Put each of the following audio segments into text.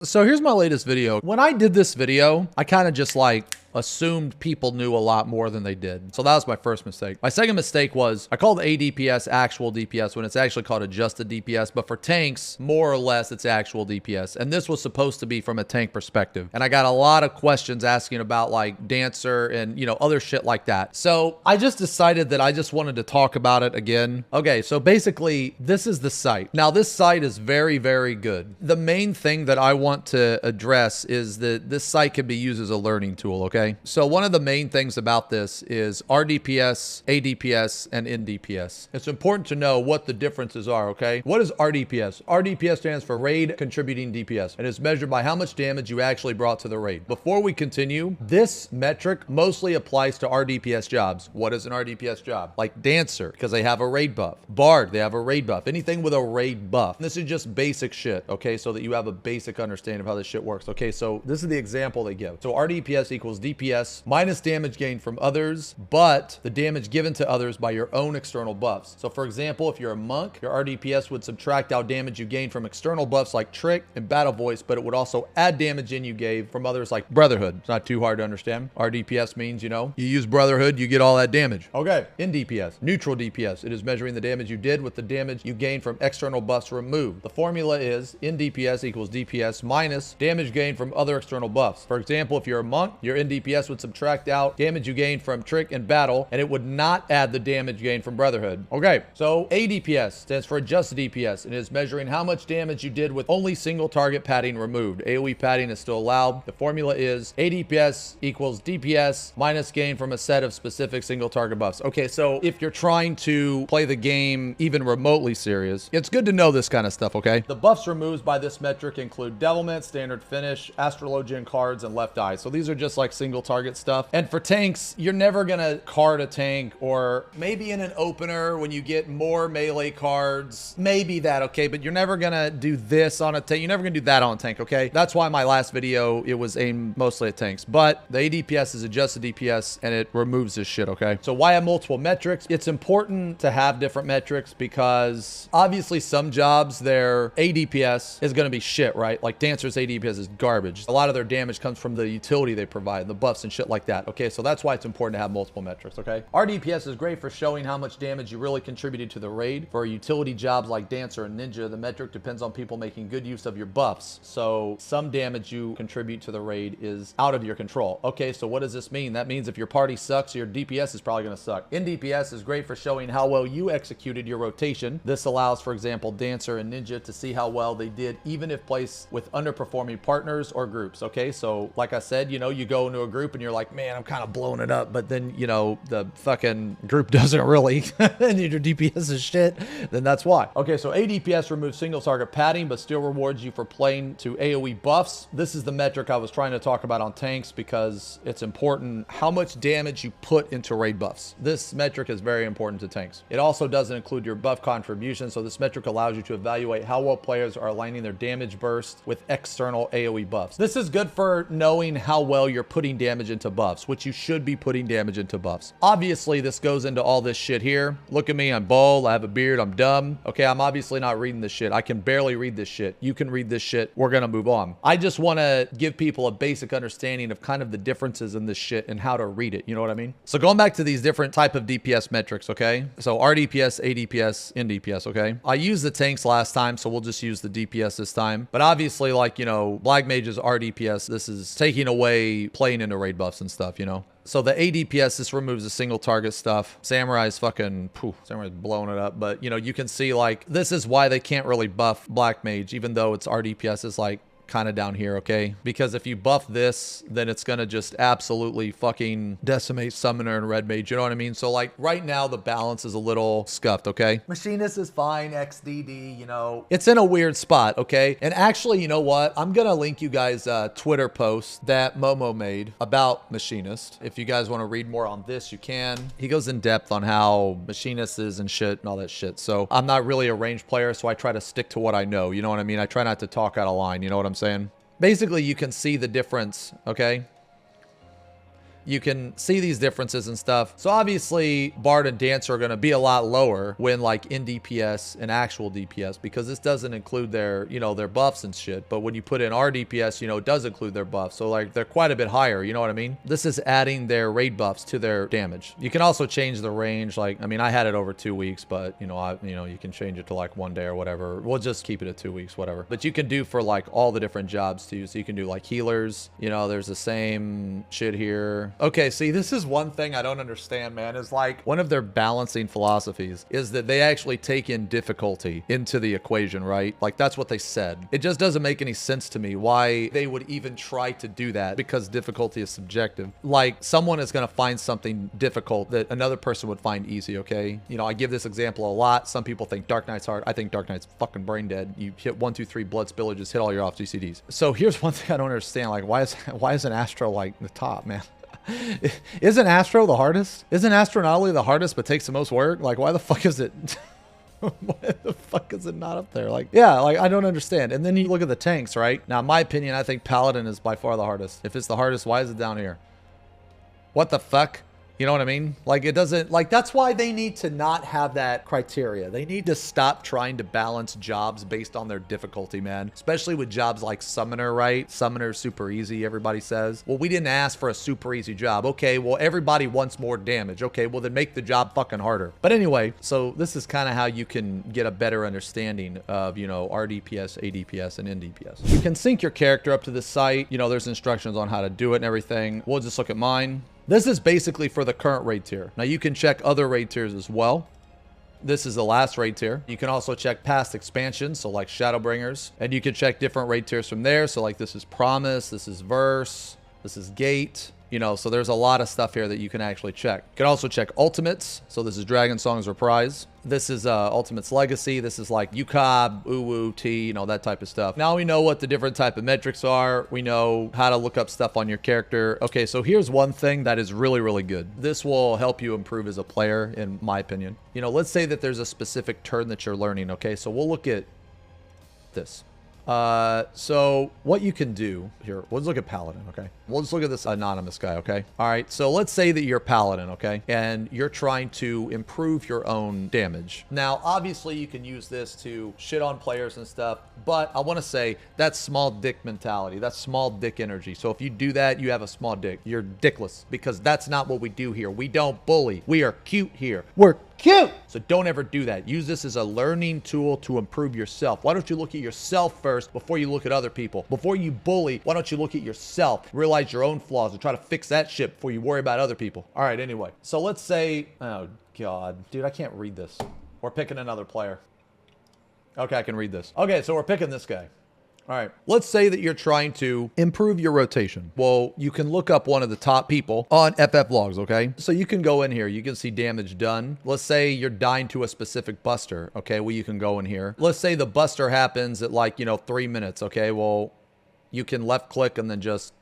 So here's my latest video. When I did this video, I kind of just like assumed people knew a lot more than they did. So that was my first mistake. My second mistake was I called ADPS actual DPS when it's actually called adjusted DPS, but for tanks, more or less, it's actual DPS. And this was supposed to be from a tank perspective. And I got a lot of questions asking about like Dancer and, you know, other shit like that. So I just decided that I just wanted to talk about it again. Okay, so basically this is the site. Now this site is very, very good. The main thing that I want to address is that this site can be used as a learning tool, okay? So one of the main things about this is RDPS, ADPS, and NDPS. It's important to know what the differences are, okay? What is RDPS? RDPS stands for Raid Contributing DPS, and it's measured by how much damage you actually brought to the raid. Before we continue, this metric mostly applies to RDPS jobs. What is an RDPS job? Like Dancer, because they have a raid buff. Bard, they have a raid buff. Anything with a raid buff. This is just basic shit, okay? So that you have a basic understanding of how this shit works, okay? So this is the example they give. So RDPS equals DPS minus damage gained from others, but the damage given to others by your own external buffs. So for example, if you're a monk, your RDPS would subtract out damage you gained from external buffs like Trick and Battle Voice, but it would also add damage in you gave from others like Brotherhood. It's not too hard to understand. RDPS means, you know, you use Brotherhood, you get all that damage. Okay, NDPS, neutral DPS. It is measuring the damage you did with the damage you gained from external buffs removed. The formula is NDPS equals DPS minus damage gained from other external buffs. For example, if you're a monk, your NDPS would subtract out damage you gained from Trick and Battle, and it would not add the damage gained from Brotherhood. Okay, so ADPS stands for adjusted DPS, and is measuring how much damage you did with only single target padding removed. AoE padding is still allowed. The formula is ADPS equals DPS minus gain from a set of specific single target buffs. Okay, so if you're trying to play the game even remotely serious, it's good to know this kind of stuff, okay? The buffs removed by this metric include Devilment, Standard Finish, Astrologian cards, and Left Eye. So these are just like single target stuff. And for tanks, you're never gonna card a tank, or maybe in an opener when you get more melee cards, maybe that, okay? But you're never gonna do this on a tank. You're never gonna do that on a tank, okay? That's why my last video, it was aimed mostly at tanks. But the ADPS is adjusted DPS, and it removes this shit, okay? So why have multiple metrics? It's important to have different metrics because obviously some jobs, their ADPS is gonna be shit, right? Like Dancer's ADPS is garbage. A lot of their damage comes from the utility they provide, the buffs and shit like that, okay? So that's why it's important to have multiple metrics, okay? RDPS is great for showing how much damage you really contributed to the raid. For utility jobs like Dancer and Ninja, the metric depends on people making good use of your buffs. So some damage you contribute to the raid is out of your control. Okay, so what does this mean? That means if your party sucks, your DPS is probably gonna suck. NDPS is great for showing how well you executed your rotation. This allows, for example, Dancer and Ninja to see how well they did even if placed with underperforming partners or groups, okay? So like I said, you know, you go into a group and you're like, man, I'm kind of blowing it up, but then, you know, the fucking group doesn't really, and your DPS is shit, then that's why. Okay, so ADPS removes single target padding, but still rewards you for playing to AoE buffs. This is the metric I was trying to talk about on tanks because it's important how much damage you put into raid buffs. This metric is very important to tanks. It also doesn't include your buff contribution, so this metric allows you to evaluate how well players are aligning their damage burst with external AoE buffs. This is good for knowing how well you're putting damage into buffs, which you should be putting damage into buffs. Obviously, this goes into all this shit here. Look at me, I'm bald, I have a beard, I'm dumb. Okay, I'm obviously not reading this shit. I can barely read this shit. You can read this shit. We're gonna move on. I just wanna give people a basic understanding of kind of the differences in this shit and how to read it. You know what I mean? So going back to these different type of DPS metrics, okay? So RDPS, ADPS, NDPS, okay? I used the tanks last time, so we'll just use the DPS this time. But obviously, like, you know, Black Mage's RDPS, this is taking away playing into raid buffs and stuff, you know? So the ADPS, this removes the single target stuff. Samurai's fucking, Samurai's blowing it up. But, you know, you can see, like, this is why they can't really buff Black Mage, even though its RDPS is, like, kind of down here, okay? Because if you buff this, then it's gonna just absolutely fucking decimate Summoner and Red Mage, you know what I mean? So like right now the balance is a little scuffed, okay? Machinist is fine, XDD, you know, it's in a weird spot, okay? And actually, you know what? I'm gonna link you guys a Twitter post that Momo made about Machinist. If you guys want to read more on this, you can. He goes in depth on how Machinist is and shit and all that shit. So I'm not really a range player, so I try to stick to what I know, you know what I mean? I try not to talk out of line, you know what I'm saying? Basically, you can see the difference, okay? you can see these differences and stuff. So obviously Bard and Dancer are going to be a lot lower when like in DPS and actual DPS, because this doesn't include their, you know, their buffs and shit. But when you put in our DPS, you know, it does include their buffs. So like they're quite a bit higher, you know what I mean? This is adding their raid buffs to their damage. You can also change the range. Like, I mean, I had it over 2 weeks, but you know, you can change it to like 1 day or whatever. We'll just keep it at 2 weeks, whatever. But you can do for like all the different jobs too. So you can do like healers, you know, there's the same shit here. Okay, see, this is one thing I don't understand, man, is like one of their balancing philosophies is that they actually take in difficulty into the equation, right? Like that's what they said. It just doesn't make any sense to me why they would even try to do that, because difficulty is subjective. Like someone is going to find something difficult that another person would find easy, okay? You know, I give this example a lot. Some people think Dark Knight's hard. I think Dark Knight's fucking brain dead. You hit 1, 2, 3 blood spillages, hit all your off GCDs. So here's one thing I don't understand. Like why isn't Astro like the top, man? Isn't Astro the hardest? Isn't Astro not only the hardest but takes the most work? Like why the fuck is it why the fuck is it not up there? Like, yeah, like I don't understand. And then you look at the tanks, right? Now in my opinion, I think Paladin is by far the hardest. If it's the hardest, why is it down here? What the fuck? You know what I mean? Like it doesn't, like that's why they need to not have that criteria. They need to stop trying to balance jobs based on their difficulty, man. Especially with jobs like Summoner, right? Summoner's super easy, everybody says. Well, we didn't ask for a super easy job. Okay, well, everybody wants more damage. Okay, well then make the job fucking harder. But anyway, so this is kind of how you can get a better understanding of, you know, RDPS, ADPS, and NDPS. You can sync your character up to the site. You know, there's instructions on how to do it and everything. We'll just look at mine. This is basically for the current raid tier. Now you can check other raid tiers as well. This is the last raid tier. You can also check past expansions, so like Shadowbringers, and you can check different raid tiers from there. So like this is Promise, this is Verse, this is Gate. You know, so there's a lot of stuff here that you can actually check. You can also check Ultimates. So this is Dragon Song's Reprise. This is Ultimate's Legacy. This is like UCOB, Uwu, T, you know, that type of stuff. Now we know what the different type of metrics are. We know how to look up stuff on your character. Okay, so here's one thing that is really, really good. This will help you improve as a player, in my opinion. You know, let's say that there's a specific turn that you're learning, okay? So we'll look at this. So what you can do here, let's look at Paladin, okay? We'll just look at this anonymous guy, okay? All right, so let's say that you're Paladin, okay? And you're trying to improve your own damage. Now, obviously, you can use this to shit on players and stuff, but I want to say that's small dick mentality. That's small dick energy. So if you do that, you have a small dick. You're dickless, because that's not what we do here. We don't bully. We are cute here. We're cute. So don't ever do that. Use this as a learning tool to improve yourself. Why don't you look at yourself first before you look at other people? Before you bully, why don't you look at yourself, realize your own flaws, and try to fix that shit before you worry about other people? All right, anyway. So let's say, oh God, dude, I can't read this. We're picking another player. Okay, I can read this. Okay, so we're picking this guy. All right, let's say that you're trying to improve your rotation. Well, you can look up one of the top people on FFLOGS, okay? So you can go in here. You can see damage done. Let's say you're dying to a specific buster, okay? Well, you can go in here. Let's say the buster happens at like, you know, 3 minutes, okay? Well, you can left click and then just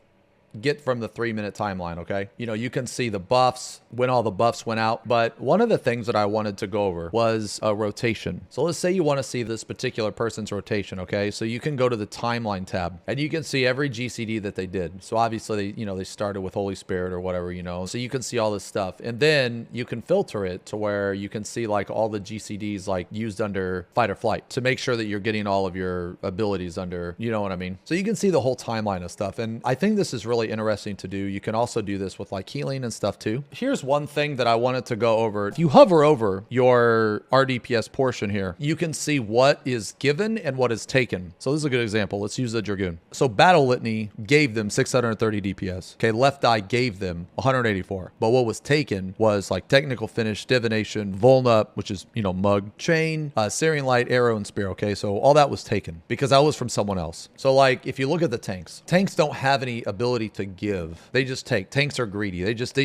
get from the 3-minute timeline, okay? You know, you can see the buffs, when all the buffs went out. But one of the things that I wanted to go over was a rotation. So let's say you want to see this particular person's rotation, okay? So you can go to the timeline tab and you can see every GCD that they did. So obviously, you know, they started with Holy Spirit or whatever, you know, so you can see all this stuff. And then you can filter it to where you can see like all the GCDs like used under fight or flight to make sure that you're getting all of your abilities under, you know what I mean? So you can see the whole timeline of stuff. And I think this is really interesting to do. You can also do this with like healing and stuff too. Here's one thing that I wanted to go over. If you hover over your RDPS portion here, you can see what is given and what is taken. So this is a good example. Let's use the Dragoon. So Battle Litany gave them 630 DPS. Okay, Left Eye gave them 184. But what was taken was like Technical Finish, Divination, Volnup, which is, you know, Mug, Chain, Searing Light, Arrow, and Spear. Okay, so all that was taken because that was from someone else. So like if you look at the tanks don't have any ability to give. They just take. Tanks are greedy. They just take.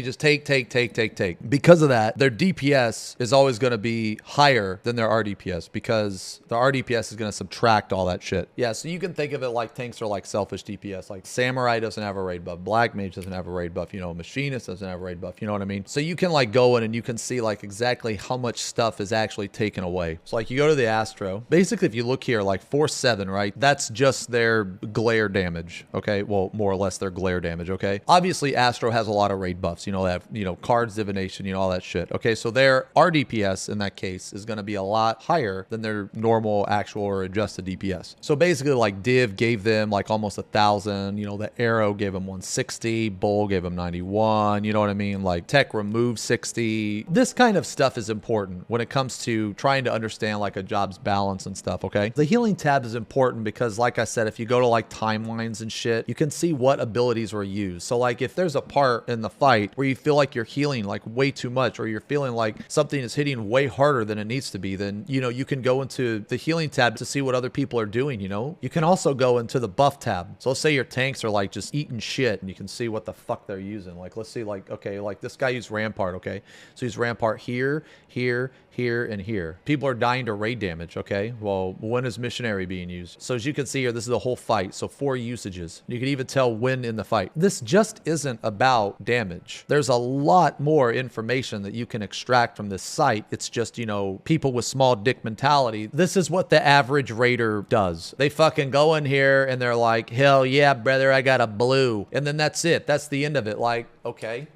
Because of that, their DPS is always going to be higher than their RDPS because the RDPS is going to subtract all that shit. Yeah, so you can think of it like tanks are like selfish DPS. Like Samurai doesn't have a raid buff. Black Mage doesn't have a raid buff. You know, Machinist doesn't have a raid buff. You know what I mean? So you can like go in and you can see like exactly how much stuff is actually taken away. So like you go to the Astro. Basically, if you look here, like 4-7, right? That's just their glare damage. Okay, well, more or less their glare player damage, okay? Obviously, Astro has a lot of raid buffs, you know, that, you know, cards, divination, you know, all that shit. Okay, so their RDPS in that case is going to be a lot higher than their normal, actual, or adjusted DPS. So basically, like Div gave them like almost 1,000, you know, the Arrow gave them 160, Bull gave them 91, you know what I mean? Like Tech removed 60. This kind of stuff is important when it comes to trying to understand like a job's balance and stuff, okay? The healing tab is important because, like I said, if you go to like timelines and shit, you can see what abilities were used. So like if there's a part in the fight where you feel like you're healing like way too much, or you're feeling like something is hitting way harder than it needs to be, then, you know, you can go into the healing tab to see what other people are doing, you know? You can also go into the buff tab. So let's say your tanks are like just eating shit and you can see what the fuck they're using. Like, let's see, like, okay, like this guy used Rampart, okay? So he's Rampart here, here, here, and here. People are dying to raid damage, okay? Well, when is Missionary being used? So as you can see here, this is the whole fight. So 4 usages. You can even tell when in the fight. This just isn't about damage. There's a lot more information that you can extract from this site. It's just, you know, people with small dick mentality. This is what the average raider does. They fucking go in here and they're like, hell yeah, brother, I got a blue. And then that's it. That's the end of it. Like, okay,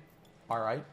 all right.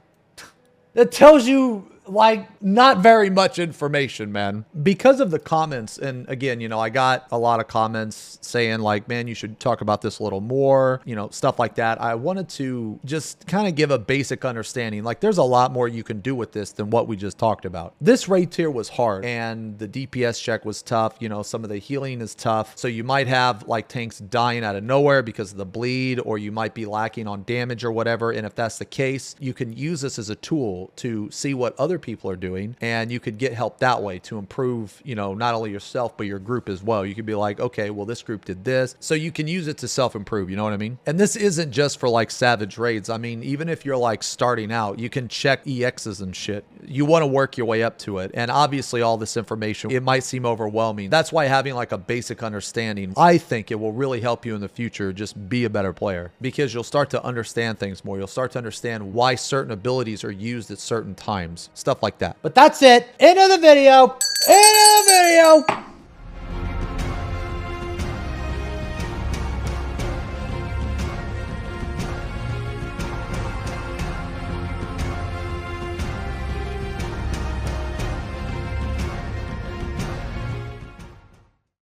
That tells you like not very much information, man. Because of the comments, and again, you know, I got a lot of comments saying like, man, you should talk about this a little more, you know, stuff like that. I wanted to just kind of give a basic understanding. Like there's a lot more you can do with this than what we just talked about. This raid tier was hard and the DPS check was tough. You know, some of the healing is tough. So you might have like tanks dying out of nowhere because of the bleed, or you might be lacking on damage or whatever. And if that's the case, you can use this as a tool to see what other people are doing, and you could get help that way to improve, you know, not only yourself but your group as well. You could be like, okay, well, this group did this, so you can use it to self-improve, you know what I mean? And this isn't just for like savage raids. I mean, even if you're like starting out, you can check EXs and shit. You want to work your way up to it, and obviously all this information, it might seem overwhelming. That's why having like a basic understanding, I think it will really help you in the future just be a better player, because you'll start to understand things more. You'll start to understand why certain abilities are used at certain times, stuff like that. But that's it. End of the video. End of the video.